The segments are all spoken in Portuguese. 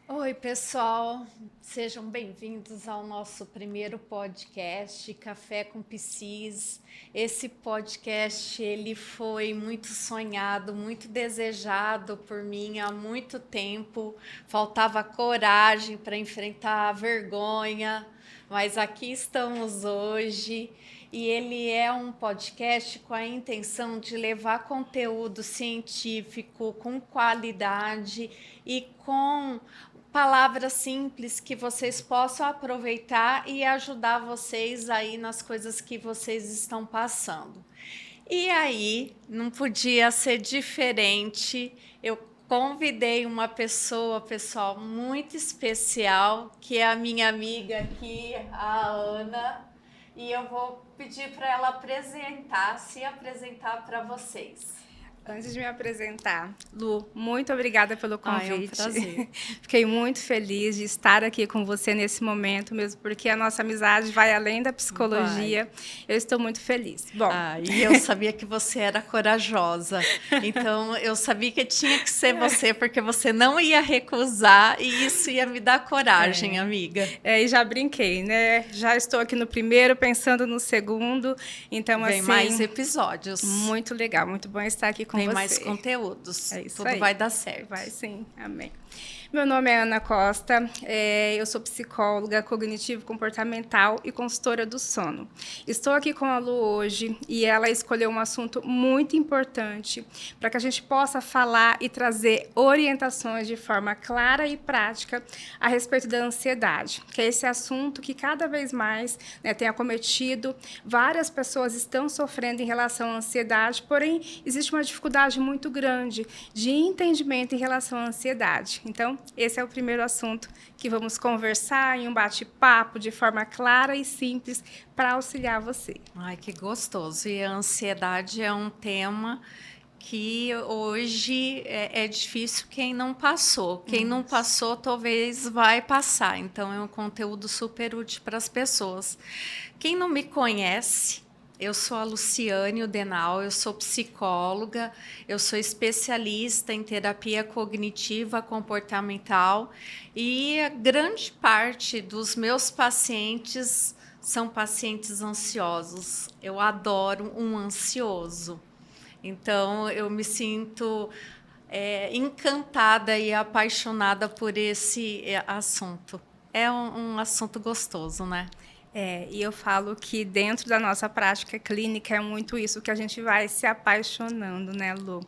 Oi, pessoal, sejam bem-vindos ao nosso primeiro podcast, Café com Psis. Esse podcast ele foi muito sonhado, muito desejado por mim há muito tempo. Faltava coragem para enfrentar a vergonha, mas aqui estamos hoje. E ele é um podcast com a intenção de levar conteúdo científico com qualidade e com palavras simples que vocês possam aproveitar e ajudar vocês aí nas coisas que vocês estão passando. E aí, não podia ser diferente. Eu convidei uma pessoa, pessoal, muito especial, que é a minha amiga aqui, a Ana, e eu vou pedir para ela se apresentar para vocês. Antes de me apresentar, Lu, muito obrigada pelo convite. É um prazer. Fiquei muito feliz de estar aqui com você nesse momento, mesmo porque a nossa amizade vai além da psicologia. Vai. Eu estou muito feliz. Bom, e eu sabia que você era corajosa. Então, eu sabia que tinha que ser você, porque você não ia recusar e isso ia me dar coragem, amiga. E já brinquei, né? Já estou aqui no primeiro, pensando no segundo. Então, Vem assim, mais episódios. Muito legal, muito bom estar aqui com Vem você. Mais conteúdos. É isso Tudo aí. Vai dar certo. Vai sim, amém. Meu nome é Ana Costa, eu sou psicóloga cognitivo-comportamental e consultora do sono. Estou aqui com a Lu hoje e ela escolheu um assunto muito importante para que a gente possa falar e trazer orientações de forma clara e prática a respeito da ansiedade, que é esse assunto que cada vez mais tem acometido. Várias pessoas estão sofrendo em relação à ansiedade, porém existe uma dificuldade muito grande de entendimento em relação à ansiedade. Então, esse é o primeiro assunto que vamos conversar em um bate-papo de forma clara e simples para auxiliar você. Ai, que gostoso. E a ansiedade é um tema que hoje é difícil quem não passou. Quem não passou, talvez vai passar. Então, é um conteúdo super útil para as pessoas. Quem não me conhece, eu sou a Luciane Udenal, eu sou psicóloga, eu sou especialista em terapia cognitiva comportamental e a grande parte dos meus pacientes são pacientes ansiosos. Eu adoro um ansioso. Então, eu me sinto encantada e apaixonada por esse assunto. É um assunto gostoso, né? E eu falo que dentro da nossa prática clínica é muito isso que a gente vai se apaixonando, né, Lu?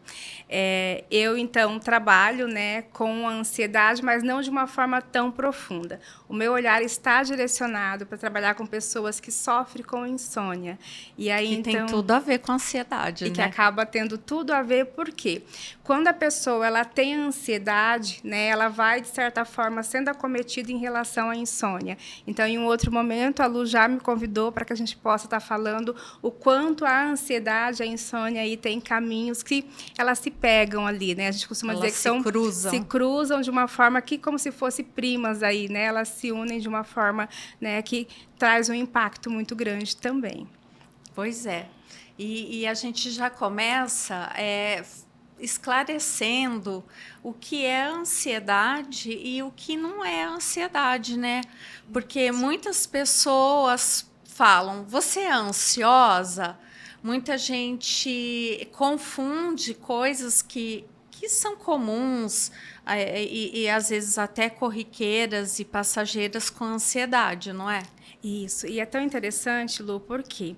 Eu, então, trabalho, né, com a ansiedade, mas não de uma forma tão profunda. O meu olhar está direcionado para trabalhar com pessoas que sofrem com insônia. E aí, então, tem tudo a ver com a ansiedade, né? Que acaba tendo tudo a ver, por quê? Quando a pessoa ela tem ansiedade, né, ela vai, de certa forma, sendo acometida em relação à insônia. Então, em um outro momento, a Lu já me convidou para que a gente possa estar falando o quanto a ansiedade, a insônia aí tem caminhos que elas se pegam ali, né? A gente costuma dizer que se cruzam de uma forma que como se fossem primas aí, né? Elas se unem de uma forma, né, que traz um impacto muito grande também. Pois é. E a gente já começa esclarecendo o que é ansiedade e o que não é ansiedade, né? Porque muitas pessoas falam, você é ansiosa? Muita gente confunde coisas que são comuns e às vezes até corriqueiras e passageiras com ansiedade, não é? Isso, e é tão interessante, Lu, porque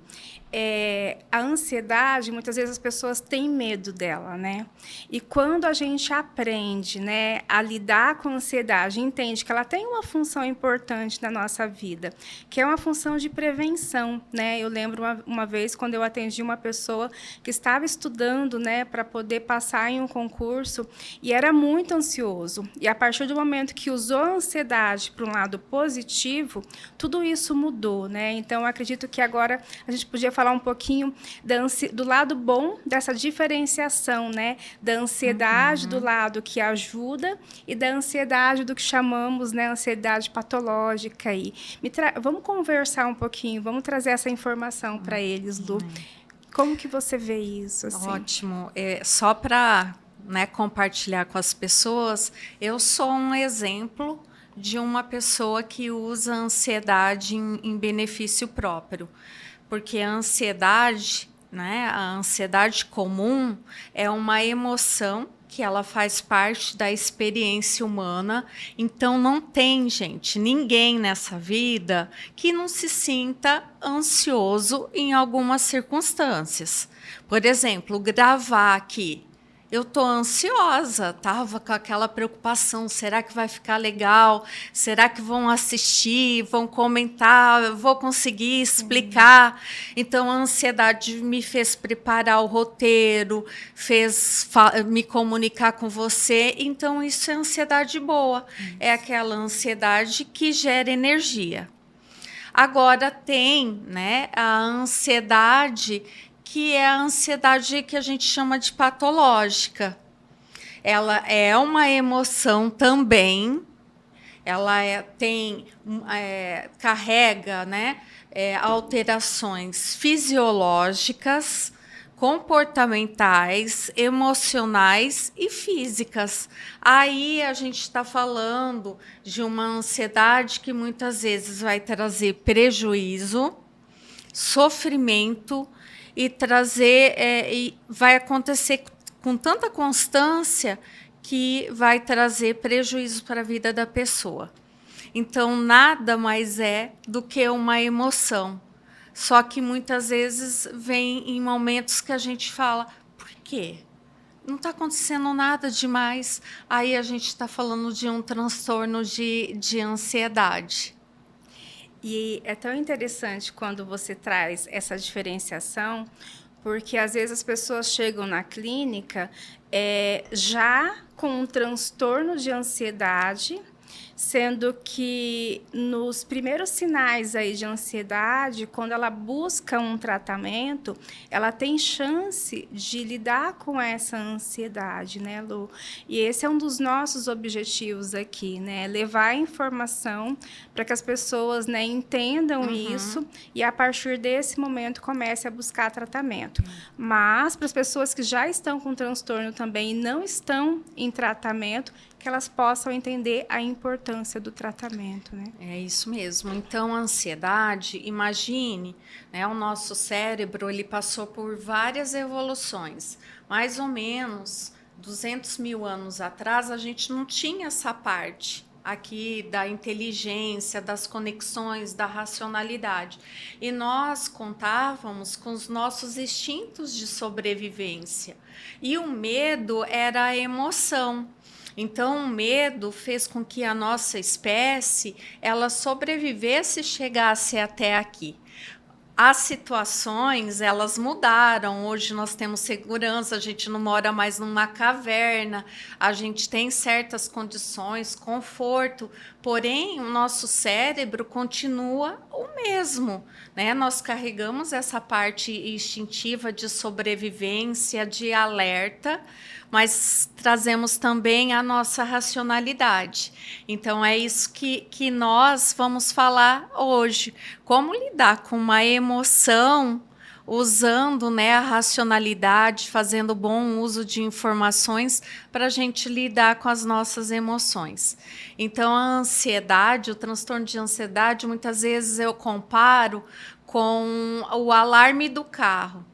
a ansiedade, muitas vezes as pessoas têm medo dela, né? E quando a gente aprende, né, a lidar com a ansiedade, entende que ela tem uma função importante na nossa vida, que é uma função de prevenção, né? Eu lembro uma vez quando eu atendi uma pessoa que estava estudando, né, para poder passar em um concurso e era muito ansioso. E a partir do momento que usou a ansiedade para um lado positivo, tudo isso mudou, né? Então, eu acredito que agora a gente podia falar um pouquinho do lado bom dessa diferenciação, né? Da ansiedade do lado que ajuda e da ansiedade do que chamamos, né, ansiedade patológica. Aí. Vamos conversar um pouquinho, vamos trazer essa informação para eles, Lu. Como que você vê isso? Assim? Ótimo. Só para né, compartilhar com as pessoas, eu sou um exemplo de uma pessoa que usa a ansiedade em benefício próprio. Porque a ansiedade, né, a ansiedade comum é uma emoção que ela faz parte da experiência humana. Então, não tem, gente, ninguém nessa vida que não se sinta ansioso em algumas circunstâncias. Por exemplo, gravar aqui. Eu estou ansiosa, estava com aquela preocupação, será que vai ficar legal? Será que vão assistir, vão comentar, eu vou conseguir explicar? Então, a ansiedade me fez preparar o roteiro, fez me comunicar com você. Então, isso é ansiedade boa, é aquela ansiedade que gera energia. Agora tem, né, a ansiedade que é a ansiedade que a gente chama de patológica. Ela é uma emoção também, ela carrega, né, alterações fisiológicas, comportamentais, emocionais e físicas. Aí a gente está falando de uma ansiedade que muitas vezes vai trazer prejuízo, sofrimento, e trazer e vai acontecer com tanta constância que vai trazer prejuízo para a vida da pessoa. Então, nada mais é do que uma emoção. Só que muitas vezes vem em momentos que a gente fala, por quê? Não está acontecendo nada demais. Aí a gente está falando de um transtorno de ansiedade. E é tão interessante quando você traz essa diferenciação, porque às vezes as pessoas chegam na clínica já com um transtorno de ansiedade, sendo que nos primeiros sinais aí de ansiedade, quando ela busca um tratamento, ela tem chance de lidar com essa ansiedade, né, Lu? E esse é um dos nossos objetivos aqui, né? Levar a informação para que as pessoas, né, entendam isso e, a partir desse momento, comece a buscar tratamento. Mas, para as pessoas que já estão com transtorno também e não estão em tratamento, que elas possam entender a importância do tratamento, né? É isso mesmo. Então, a ansiedade, imagine, né, o nosso cérebro ele passou por várias evoluções. Mais ou menos 200 mil anos atrás, a gente não tinha essa parte aqui da inteligência, das conexões, da racionalidade. E nós contávamos com os nossos instintos de sobrevivência. E o medo era a emoção. Então, o medo fez com que a nossa espécie ela sobrevivesse e chegasse até aqui. As situações, elas mudaram. Hoje nós temos segurança, a gente não mora mais numa caverna, a gente tem certas condições, conforto, porém o nosso cérebro continua o mesmo, né? Nós carregamos essa parte instintiva de sobrevivência, de alerta, mas trazemos também a nossa racionalidade. Então, é isso que nós vamos falar hoje. Como lidar com uma emoção usando, né, a racionalidade, fazendo bom uso de informações para a gente lidar com as nossas emoções. Então, a ansiedade, o transtorno de ansiedade, muitas vezes eu comparo com o alarme do carro,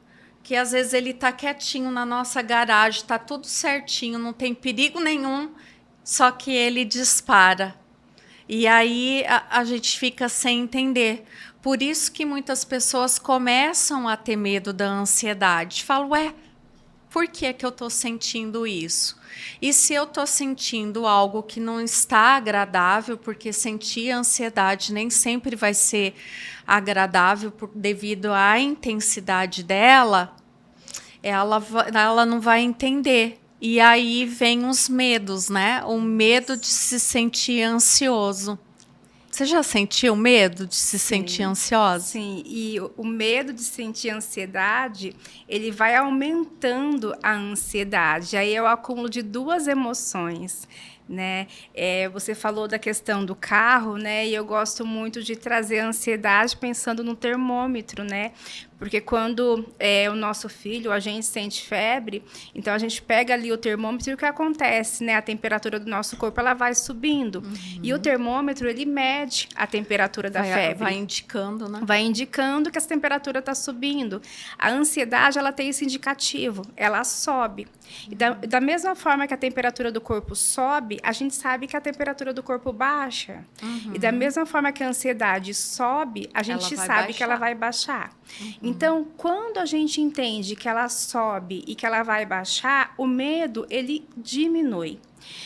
que às vezes ele está quietinho na nossa garagem, está tudo certinho, não tem perigo nenhum, só que ele dispara. E aí a gente fica sem entender. Por isso que muitas pessoas começam a ter medo da ansiedade. Falam, por que eu estou sentindo isso? E se eu estou sentindo algo que não está agradável, porque sentir ansiedade nem sempre vai ser agradável devido à intensidade dela, ela não vai entender. E aí vem os medos, né? O medo de se sentir ansioso. Você já sentiu medo de se sentir ansiosa? Sim, e o medo de sentir ansiedade, ele vai aumentando a ansiedade. Aí é o acúmulo de duas emoções, né? Você falou da questão do carro, né? E eu gosto muito de trazer a ansiedade pensando no termômetro, né? Porque quando o nosso filho, a gente sente febre, então a gente pega ali o termômetro e o que acontece, né? A temperatura do nosso corpo, ela vai subindo. E o termômetro, ele mede a temperatura da febre. Vai indicando, né? Vai indicando que essa temperatura está subindo. A ansiedade, ela tem esse indicativo, ela sobe. E da mesma forma que a temperatura do corpo sobe, a gente sabe que a temperatura do corpo baixa. E da mesma forma que a ansiedade sobe, a gente sabe que ela vai baixar. Então, quando a gente entende que ela sobe e que ela vai baixar, o medo, ele diminui.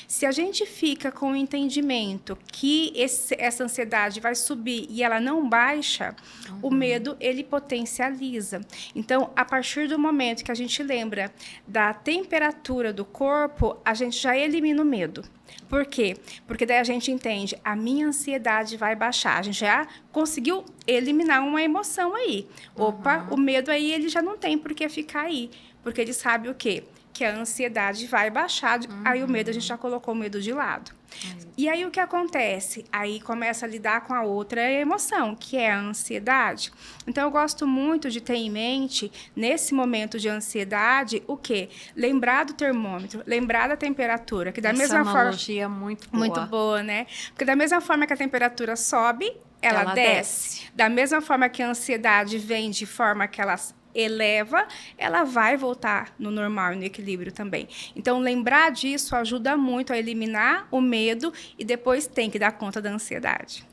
Se a gente fica com o entendimento que essa ansiedade vai subir e ela não baixa, o medo, ele potencializa. Então, a partir do momento que a gente lembra da temperatura do corpo, a gente já elimina o medo. Por quê? Porque daí a gente entende, a minha ansiedade vai baixar. A gente já conseguiu eliminar uma emoção aí. Opa, o medo aí, ele já não tem por que ficar aí. Porque ele sabe o quê? Que a ansiedade vai baixar, aí o medo, a gente já colocou o medo de lado. E aí o que acontece? Aí começa a lidar com a outra emoção, que é a ansiedade. Então, eu gosto muito de ter em mente, nesse momento de ansiedade, o quê? Lembrar do termômetro, lembrar da temperatura, que da mesma forma... Essa analogia é muito boa. Muito boa, né? Porque da mesma forma que a temperatura sobe, ela desce. Da mesma forma que a ansiedade vem de forma que ela eleva, ela vai voltar no normal, no equilíbrio também. Então, lembrar disso ajuda muito a eliminar o medo e depois tem que dar conta da ansiedade.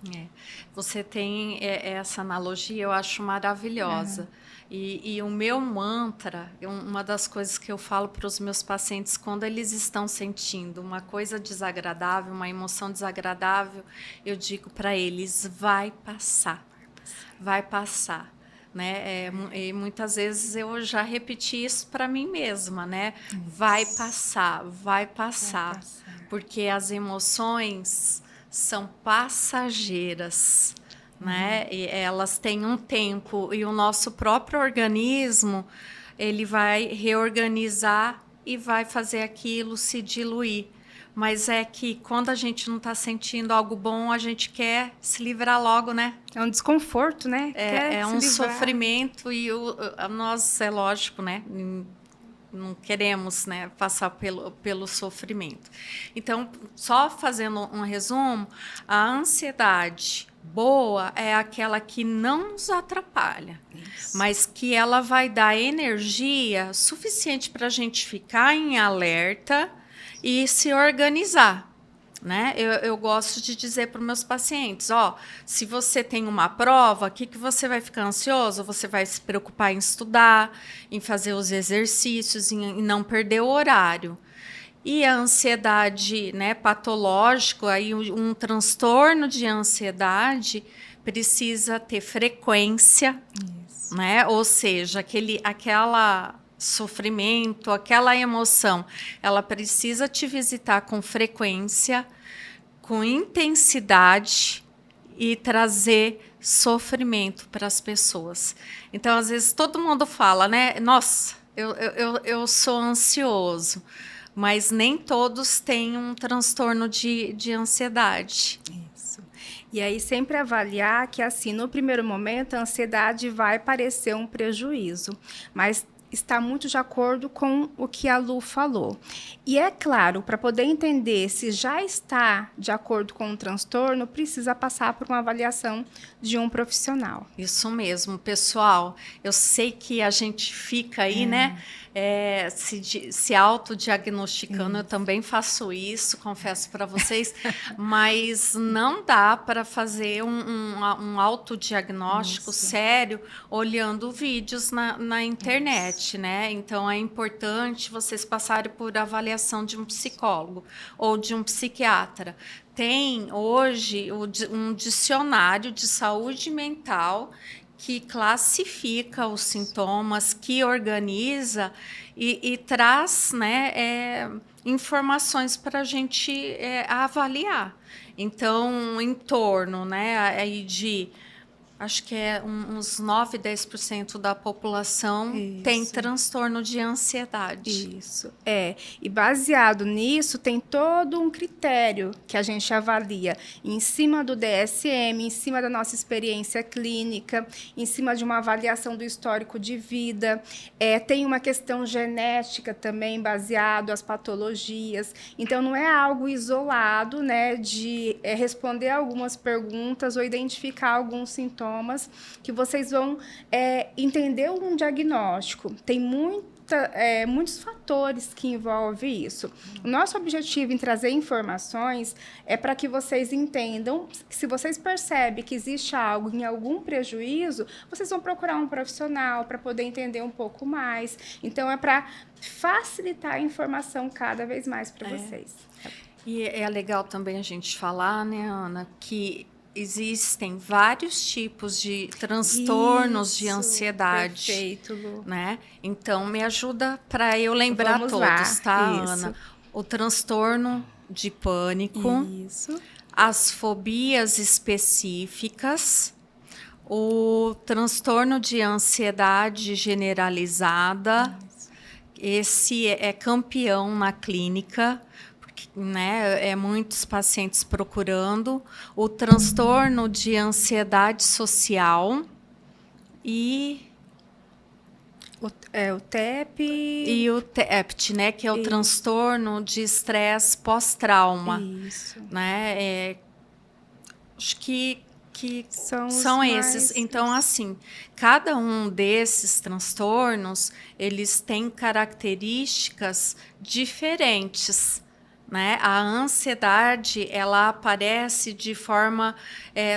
Você tem essa analogia, eu acho maravilhosa. E o meu mantra, uma das coisas que eu falo para os meus pacientes, quando eles estão sentindo uma coisa desagradável, uma emoção desagradável, eu digo para eles, vai passar, vai passar. Né? E muitas vezes eu já repeti isso para mim mesma, né? Vai passar, vai passar, porque as emoções são passageiras, né? E elas têm um tempo e o nosso próprio organismo ele vai reorganizar e vai fazer aquilo se diluir. Mas é que quando a gente não está sentindo algo bom, a gente quer se livrar logo, né? É um desconforto, né? É um sofrimento e nós, é lógico, né? Não queremos, né, passar pelo sofrimento. Então, só fazendo um resumo, a ansiedade boa é aquela que não nos atrapalha, mas que ela vai dar energia suficiente para a gente ficar em alerta e se organizar, né? Eu gosto de dizer para os meus pacientes, se você tem uma prova, o que você vai ficar ansioso? Você vai se preocupar em estudar, em fazer os exercícios, em não perder o horário. E a ansiedade, né, patológica, aí um transtorno de ansiedade precisa ter frequência, né? Ou seja, aquela sofrimento, aquela emoção, ela precisa te visitar com frequência, com intensidade e trazer sofrimento para as pessoas. Então, às vezes, todo mundo fala, né? Nossa, eu sou ansioso, mas nem todos têm um transtorno de ansiedade. Isso. E aí, sempre avaliar que, assim, no primeiro momento, a ansiedade vai parecer um prejuízo, mas está muito de acordo com o que a Lu falou. E é claro, para poder entender se já está de acordo com o transtorno, precisa passar por uma avaliação de um profissional. Isso mesmo, pessoal. Eu sei que a gente fica aí, né, se autodiagnosticando. Eu também faço isso, confesso para vocês, mas não dá para fazer um autodiagnóstico sério olhando vídeos na internet, né? Então, é importante vocês passarem por avaliação de um psicólogo ou de um psiquiatra. Tem hoje um dicionário de saúde mental que classifica os sintomas, que organiza e traz, né, informações para a gente avaliar. Então, em torno, né, aí de acho que é uns 9, 10% da população tem transtorno de ansiedade. Isso, E baseado nisso, tem todo um critério que a gente avalia em cima do DSM, em cima da nossa experiência clínica, em cima de uma avaliação do histórico de vida. Tem uma questão genética também, baseado às patologias. Então, não é algo isolado, né, de responder algumas perguntas ou identificar alguns sintomas que vocês vão entender um diagnóstico. Tem muitos fatores que envolvem isso. O nosso objetivo em trazer informações é para que vocês entendam que, se vocês percebem que existe algo em algum prejuízo, vocês vão procurar um profissional para poder entender um pouco mais. Então, é para facilitar a informação cada vez mais para vocês. E é legal também a gente falar, né, Ana, que existem vários tipos de transtornos de ansiedade. Perfeito, Lu. Né? Então, me ajuda para eu lembrar Vamos todos, lá. tá, Isso. Ana? O transtorno de pânico, Isso. as fobias específicas, o transtorno de ansiedade generalizada. Esse é campeão na clínica, né, muitos pacientes procurando, o transtorno de ansiedade social e o TEP e o TEPT, né, que é o transtorno de estresse pós-trauma. Isso. Né? Acho que são esses. Então, assim, cada um desses transtornos, eles têm características diferentes. Né? A ansiedade, ela aparece de forma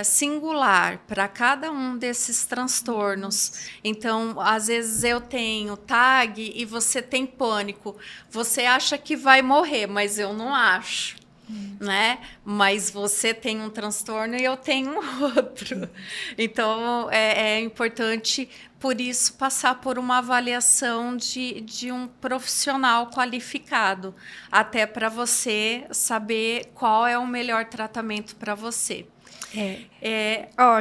singular para cada um desses transtornos. Então, às vezes eu tenho TAG e você tem pânico. Você acha que vai morrer, mas eu não acho. Né? Mas você tem um transtorno e eu tenho outro. Então, é importante, por isso, passar por uma avaliação de um profissional qualificado, até para você saber qual é o melhor tratamento para você.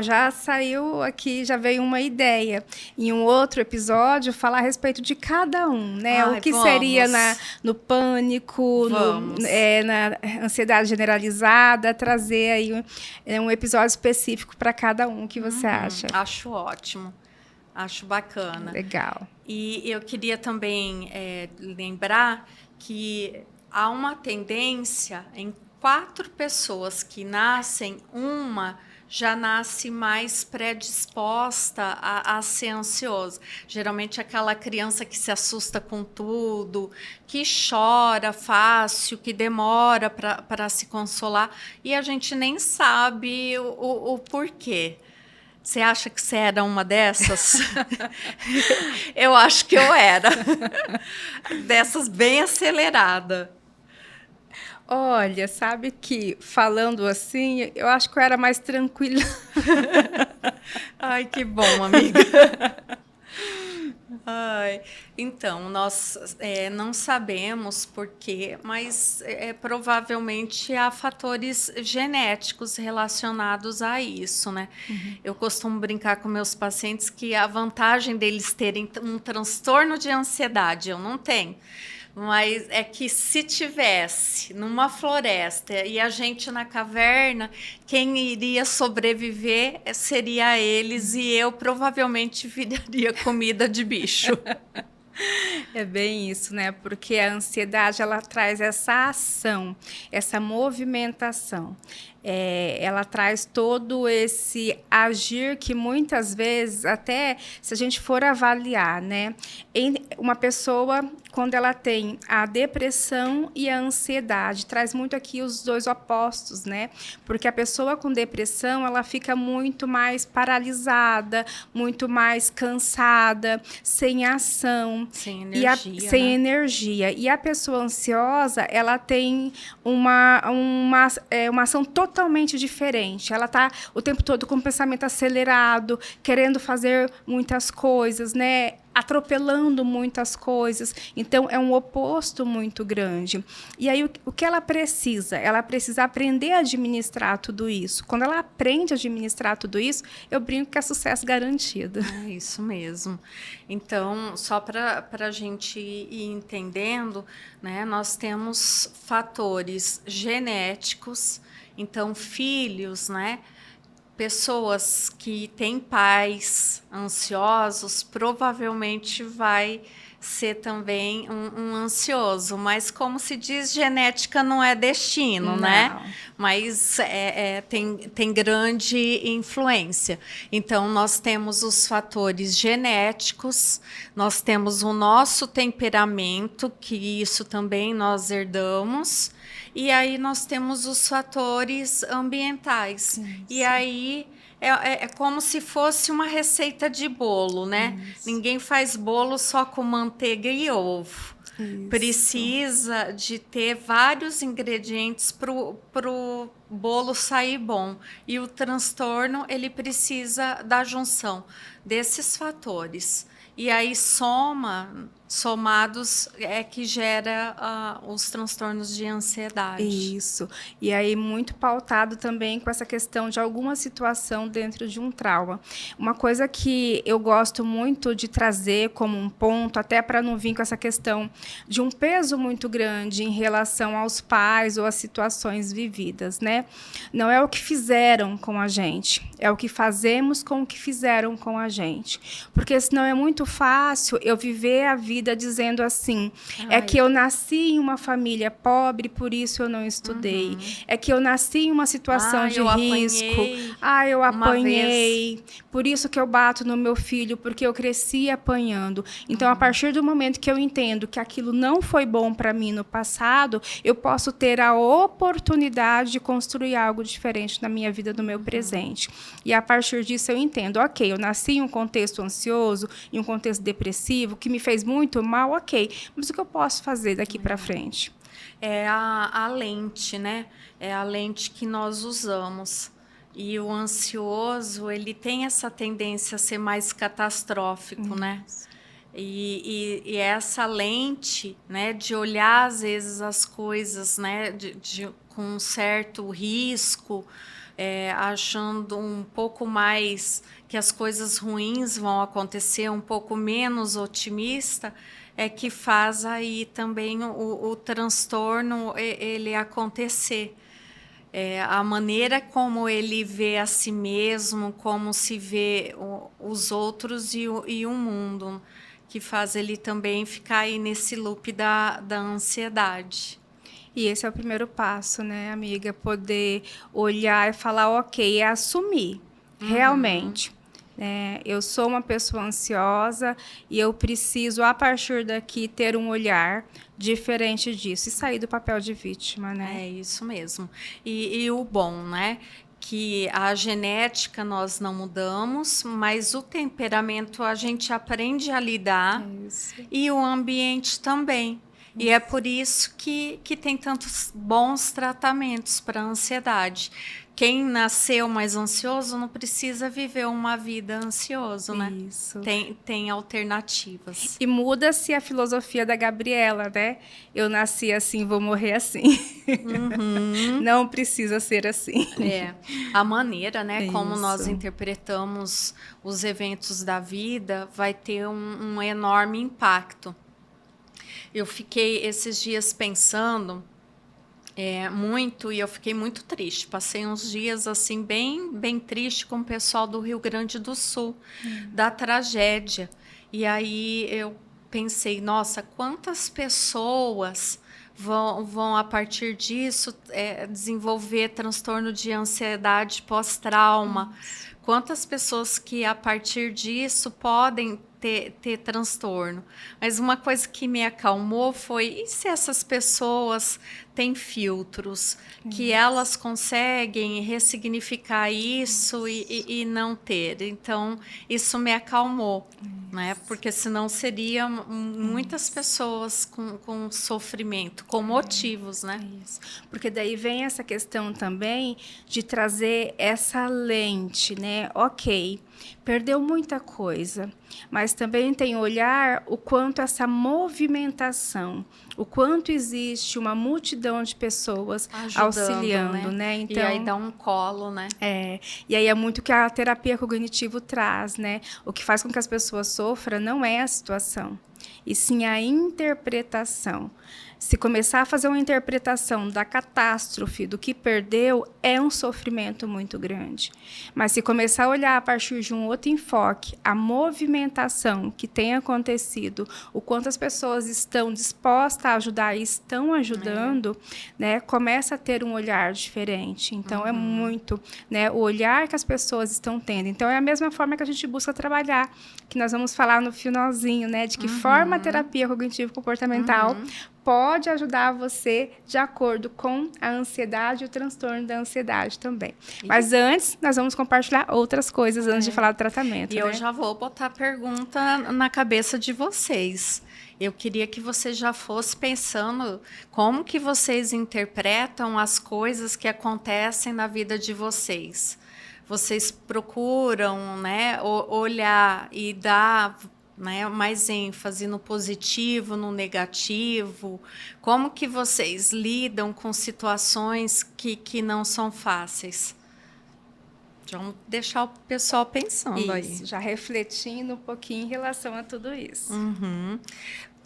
Já saiu aqui, já veio uma ideia. Em um outro episódio, falar a respeito de cada um, né? O que seria no pânico, na ansiedade generalizada, trazer aí um episódio específico para cada um. O que você acha? Acho ótimo. Acho bacana. Legal. E eu queria também lembrar que há uma tendência em 4 pessoas que nascem, uma já nasce mais predisposta a ser ansiosa. Geralmente aquela criança que se assusta com tudo, que chora fácil, que demora para se consolar, e a gente nem sabe o porquê. Você acha que você era uma dessas? Eu acho que eu era. Dessas bem acelerada. Olha, sabe que, falando assim, eu acho que eu era mais tranquila. Ai, que bom, amiga. Então, nós não sabemos por quê, mas provavelmente há fatores genéticos relacionados a isso, né? Eu costumo brincar com meus pacientes que a vantagem deles terem um transtorno de ansiedade, eu não tenho. Mas é que se tivesse numa floresta e a gente na caverna, quem iria sobreviver seria eles, e eu provavelmente viraria comida de bicho. É bem isso, né? Porque a ansiedade, ela traz essa ação, essa movimentação. Ela traz todo esse agir que muitas vezes, até se a gente for avaliar, né? Uma pessoa, quando ela tem a depressão e a ansiedade, traz muito aqui os dois opostos, né? Porque a pessoa com depressão, ela fica muito mais paralisada, muito mais cansada, sem ação. Sem energia. Sem energia. E a pessoa ansiosa, ela tem uma ação totalmente diferente. Ela está o tempo todo com o pensamento acelerado, querendo fazer muitas coisas, né? atropelando muitas coisas. Então, é um oposto muito grande. E aí, o que ela precisa? Ela precisa aprender a administrar tudo isso. Quando ela aprende a administrar tudo isso, eu brinco que é sucesso garantido. É isso mesmo. Então, só para a gente ir entendendo, né, nós temos fatores genéticos, então, filhos, né? Pessoas que têm pais ansiosos, provavelmente vai ser também um ansioso, mas como se diz, genética não é destino, né? Mas tem grande influência. Então, nós temos os fatores genéticos, nós temos o nosso temperamento, que isso também nós herdamos, e aí nós temos os fatores ambientais. Sim. E aí é como se fosse uma receita de bolo, né? Isso. Ninguém faz bolo só com manteiga e ovo. Isso. Precisa de ter vários ingredientes para o bolo sair bom. E o transtorno, ele precisa da junção desses fatores. E aí somados é que gera os transtornos de ansiedade. Isso. E aí muito pautado também com essa questão de alguma situação dentro de um trauma. Uma coisa que eu gosto muito de trazer como um ponto, até para não vir com essa questão de um peso muito grande em relação aos pais ou às situações vividas, né? Não é o que fizeram com a gente, é o que fazemos com o que fizeram com a gente. Porque senão é muito fácil eu viver a vida dizendo assim, é que eu nasci em uma família pobre, por isso eu não estudei. É que eu nasci em uma situação de risco. Eu apanhei. Por isso que eu bato no meu filho, porque eu cresci apanhando. Então, a partir do momento que eu entendo que aquilo não foi bom para mim no passado, eu posso ter a oportunidade de construir algo diferente na minha vida, no meu presente. E a partir disso eu entendo, ok, eu nasci em um contexto ansioso, em um contexto depressivo, que me fez muito mal, ok. Mas o que eu posso fazer daqui para frente? É a lente, né? É a lente que nós usamos. E o ansioso, ele tem essa tendência a ser mais catastrófico, né? E essa lente, né, de olhar às vezes as coisas, né, com um certo risco, achando um pouco mais que as coisas ruins vão acontecer, um pouco menos otimista, é que faz aí também o transtorno ele acontecer. A maneira como ele vê a si mesmo, como se vê os outros e o mundo, que faz ele também ficar aí nesse loop da ansiedade. E esse é o primeiro passo, né, amiga? Poder olhar e falar, ok, é assumir, realmente. Eu sou uma pessoa ansiosa e eu preciso, a partir daqui, ter um olhar diferente disso e sair do papel de vítima, né? É isso mesmo. E o bom, né? Que a genética nós não mudamos, mas o temperamento a gente aprende a lidar e o ambiente também. E é por isso que tem tantos bons tratamentos para a ansiedade. Quem nasceu mais ansioso não precisa viver uma vida ansiosa, né? Isso. Tem alternativas. E muda-se a filosofia da Gabriela, né? Eu nasci assim, vou morrer assim. Não precisa ser assim. A maneira, né, como nós interpretamos os eventos da vida vai ter um enorme impacto. Eu fiquei esses dias pensando muito e eu fiquei muito triste. Passei uns dias assim bem triste com o pessoal do Rio Grande do Sul, da tragédia. E aí eu pensei, nossa, quantas pessoas vão a partir disso desenvolver transtorno de ansiedade pós-trauma. Quantas pessoas que a partir disso podem ter transtorno. Mas uma coisa que me acalmou foi, e se essas pessoas têm filtros, que elas conseguem ressignificar isso e não ter? Então, isso me acalmou, né? Porque senão seria muitas pessoas com sofrimento, com motivos, né? Porque daí vem essa questão também de trazer essa lente, né? Ok, perdeu muita coisa, mas mas também tem olhar o quanto essa movimentação, o quanto existe uma multidão de pessoas ajudando, auxiliando, né? Então, e aí dá um colo, né? E aí é muito o que a terapia cognitivo traz, né? O que faz com que as pessoas sofram não é a situação, e sim a interpretação. Se começar a fazer uma interpretação da catástrofe, do que perdeu, é um sofrimento muito grande. Mas se começar a olhar a partir de um outro enfoque, a movimentação que tem acontecido, o quanto as pessoas estão dispostas a ajudar e estão ajudando, né, começa a ter um olhar diferente. Então, é muito, né, o olhar que as pessoas estão tendo. Então, é a mesma forma que a gente busca trabalhar, que nós vamos falar no finalzinho, né, de que forma a terapia cognitivo-comportamental pode ajudar você de acordo com a ansiedade e o transtorno da ansiedade também. Mas antes, nós vamos compartilhar outras coisas antes de falar do tratamento. E eu já vou botar a pergunta na cabeça de vocês. Eu queria que você já fosse pensando como que vocês interpretam as coisas que acontecem na vida de vocês. Vocês procuram, né, olhar e dar, né, mais ênfase no positivo, no negativo? Como que vocês lidam com situações que não são fáceis? Vamos deixar o pessoal pensando aí. Já refletindo um pouquinho em relação a tudo isso.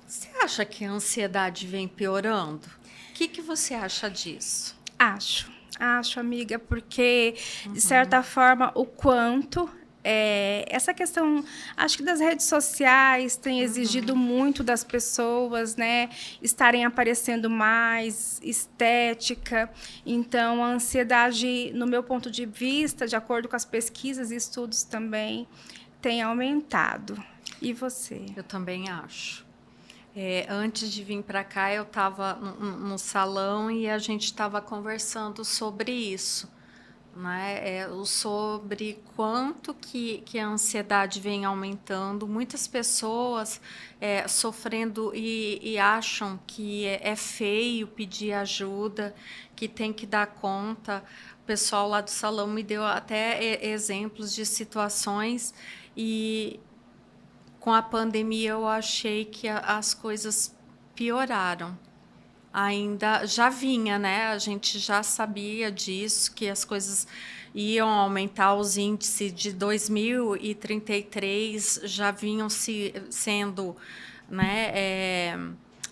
Você acha que a ansiedade vem piorando? O que você acha disso? Acho, amiga, porque, de certa forma, o quanto essa questão, acho que das redes sociais tem exigido muito das pessoas, né, estarem aparecendo mais, estética. Então, a ansiedade, no meu ponto de vista, de acordo com as pesquisas e estudos também, tem aumentado. E você? Eu também acho. Antes de vir para cá, eu estava no salão e a gente estava conversando sobre isso, né? Sobre quanto que a ansiedade vem aumentando. Muitas pessoas sofrendo e acham que é feio pedir ajuda, que tem que dar conta. O pessoal lá do salão me deu até exemplos de situações e com a pandemia eu achei que as coisas pioraram. Ainda já vinha, né? A gente já sabia disso, que as coisas iam aumentar, os índices de 2033 já vinham sendo, né,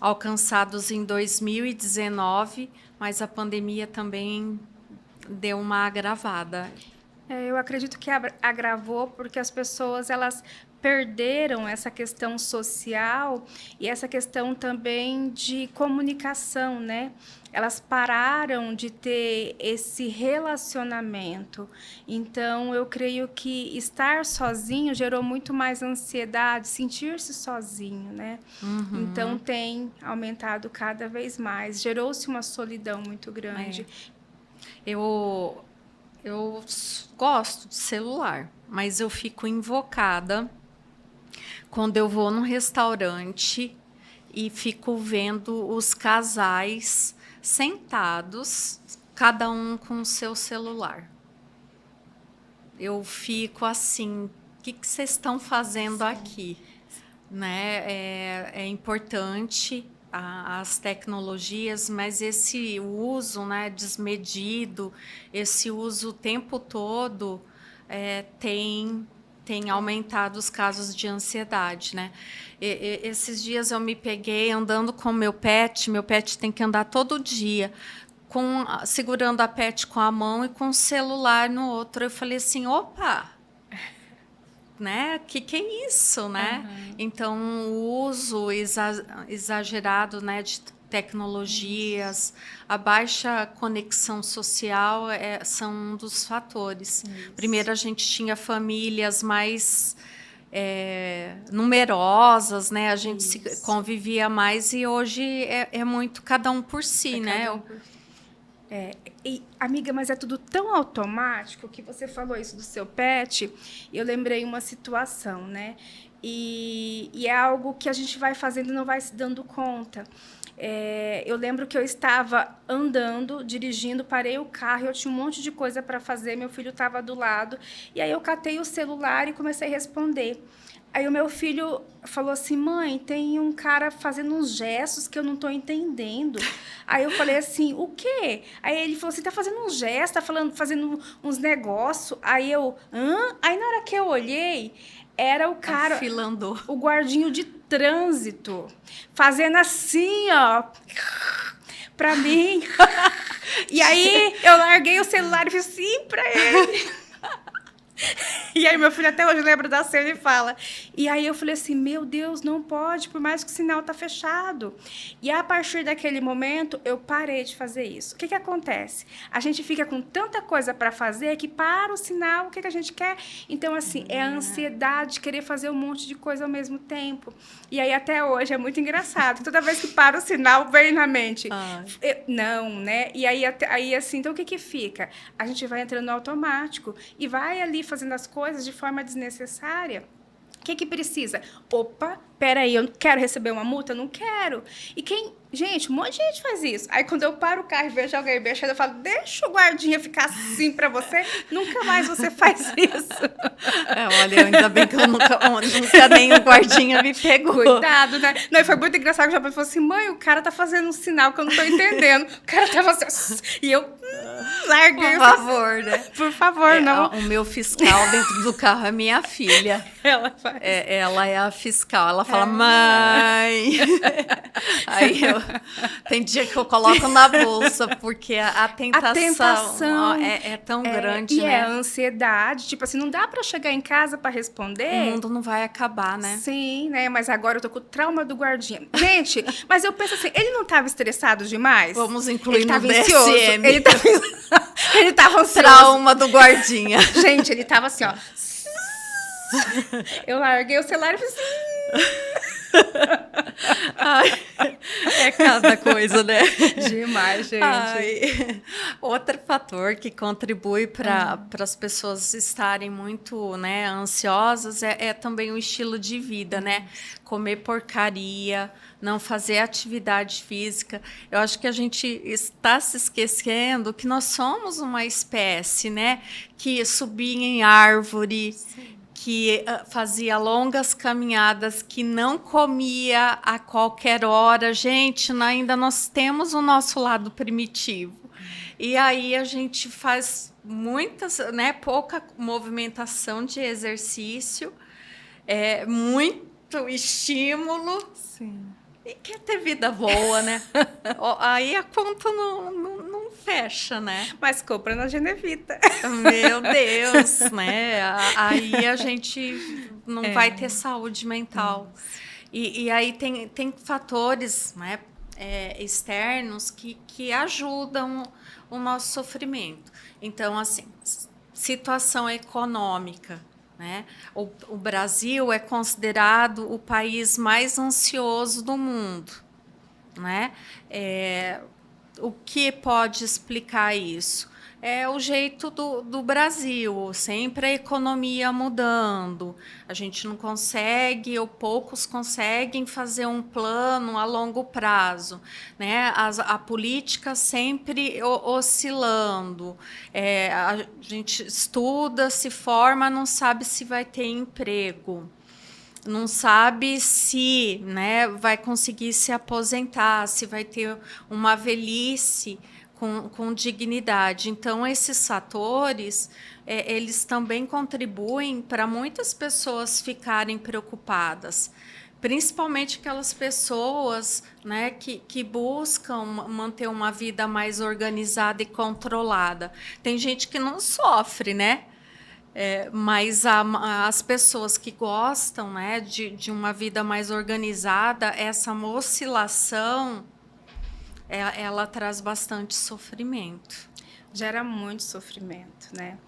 alcançados em 2019, mas a pandemia também deu uma agravada. Eu acredito que agravou porque as pessoas elas perderam essa questão social e essa questão também de comunicação, né? Elas pararam de ter esse relacionamento. Então, eu creio que estar sozinho gerou muito mais ansiedade, sentir-se sozinho, né? Então, tem aumentado cada vez mais. Gerou-se uma solidão muito grande. Eu gosto de celular, mas eu fico invocada quando eu vou num restaurante e fico vendo os casais sentados, cada um com o seu celular. Eu fico assim, o que vocês estão fazendo aqui? Né? É importante as tecnologias, mas esse uso, né, desmedido, esse uso o tempo todo tem aumentado os casos de ansiedade, né? Esses dias eu me peguei andando com meu pet tem que andar todo dia, segurando a pet com a mão e com o celular no outro. Eu falei assim, opa! Né? Que é isso, né? Então, o uso exagerado, né, de tecnologias, a baixa conexão social são um dos fatores. Primeiro, a gente tinha famílias mais numerosas, né? A gente se convivia mais e hoje é muito cada um por si, né? E, amiga, mas é tudo tão automático que você falou isso do seu pet. Eu lembrei uma situação, né? E é algo que a gente vai fazendo e não vai se dando conta. Eu lembro que eu estava andando, dirigindo, parei o carro, eu tinha um monte de coisa para fazer, meu filho estava do lado, e aí eu catei o celular e comecei a responder. Aí o meu filho falou assim, mãe, tem um cara fazendo uns gestos que eu não tô entendendo. Aí eu falei assim, o quê? Aí ele falou assim, tá fazendo uns gestos, tá fazendo uns negócios. Aí eu, hã? Aí na hora que eu olhei, era o cara, Afilandou. o guardinho de trânsito, fazendo assim, ó, pra mim. E aí eu larguei o celular e fiz assim pra ele. E aí meu filho até hoje lembra da cena e fala. E aí eu falei assim, meu Deus, não pode, por mais que o sinal tá fechado. E a partir daquele momento, eu parei de fazer isso. O que acontece? A gente fica com tanta coisa para fazer que para o sinal, o que a gente quer? Então, assim, é a ansiedade de querer fazer um monte de coisa ao mesmo tempo. E aí até hoje é muito engraçado. Toda vez que para o sinal, vem na mente. Não, né? E aí assim, então o que fica? A gente vai entrando no automático e vai ali fazendo as coisas de forma desnecessária. O que precisa? Opa, peraí, eu quero receber uma multa? Não quero. E gente, um monte de gente faz isso. Aí quando eu paro o carro e vejo alguém mexendo, eu falo, deixa o guardinha ficar assim pra você, nunca mais você faz isso. Olha, ainda bem que eu nunca nem o guardinha me pegou. Cuidado, né? Não, e foi muito engraçado que o Japão falou assim, mãe, o cara tá fazendo um sinal que eu não tô entendendo. O cara tava assim, e eu larguei. Por favor, né? Por favor, não. O meu fiscal dentro do carro é minha filha. Ela faz. Ela é a fiscal. Ela fala, mãe. Aí tem dia que eu coloco na bolsa, porque a tentação é tão grande, né? E a ansiedade. Tipo assim, não dá pra chegar em casa pra responder. O mundo não vai acabar, né? Sim, né? Mas agora eu tô com o trauma do guardinha. Gente, mas eu penso assim, ele não tava estressado demais? Vamos incluir ele no tava DSM. Ansioso. Ele tava ansioso. Trauma do guardinha. Gente, ele tava assim, ó. Eu larguei o celular e fiz Ai, é cada coisa, né? Demais, gente. Outro fator que contribui para as pessoas estarem muito, né, ansiosas é também o estilo de vida, né? Comer porcaria, não fazer atividade física. Eu acho que a gente está se esquecendo que nós somos uma espécie, né, que subia em árvore. Sim. Que fazia longas caminhadas, que não comia a qualquer hora. Gente, ainda nós temos o nosso lado primitivo. E aí a gente faz pouca movimentação de exercício, muito estímulo. Sim. E quer ter vida boa, né? Aí a conta não fecha, né? Mas compra na Genevita. Meu Deus, né? Aí a gente não vai ter saúde mental. E aí tem fatores, né, externos que ajudam o nosso sofrimento. Então, assim, situação econômica. Né? O Brasil é considerado o país mais ansioso do mundo. Né? O que pode explicar isso? É o jeito do Brasil, sempre a economia mudando. A gente não consegue, ou poucos conseguem, fazer um plano a longo prazo. Né? A política sempre oscilando. A gente estuda, se forma, não sabe se vai ter emprego. Não sabe se, né, vai conseguir se aposentar, se vai ter uma velhice com dignidade. Então, esses fatores, eles também contribuem para muitas pessoas ficarem preocupadas, principalmente aquelas pessoas, né, que buscam manter uma vida mais organizada e controlada. Tem gente que não sofre, né? Mas as pessoas que gostam, né, de uma vida mais organizada, essa oscilação, ela traz bastante sofrimento. Gera muito sofrimento, né?